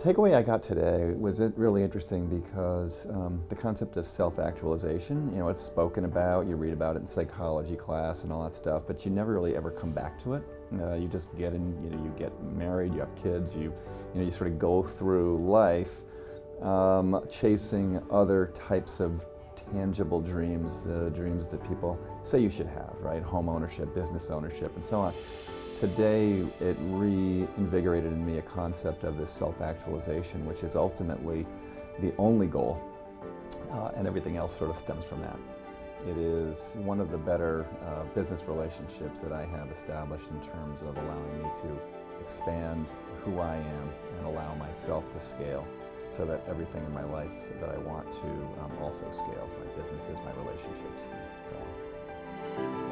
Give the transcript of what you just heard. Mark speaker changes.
Speaker 1: Takeaway I got today was really interesting because the concept of self-actualization, it's spoken about, you read about it in psychology class and all that stuff, but you never really ever come back to it. You just get in, you get married, you have kids, you sort of go through life chasing other types of tangible dreams, dreams that people say you should have, right? Home ownership, business ownership, and so on. Today, it reinvigorated in me a concept of this self-actualization, which is ultimately the only goal, and everything else sort of stems from that. It is one of the better business relationships that I have established in terms of allowing me to expand who I am and allow myself to scale so that everything in my life that I want to also scales, my businesses, my relationships, and so on.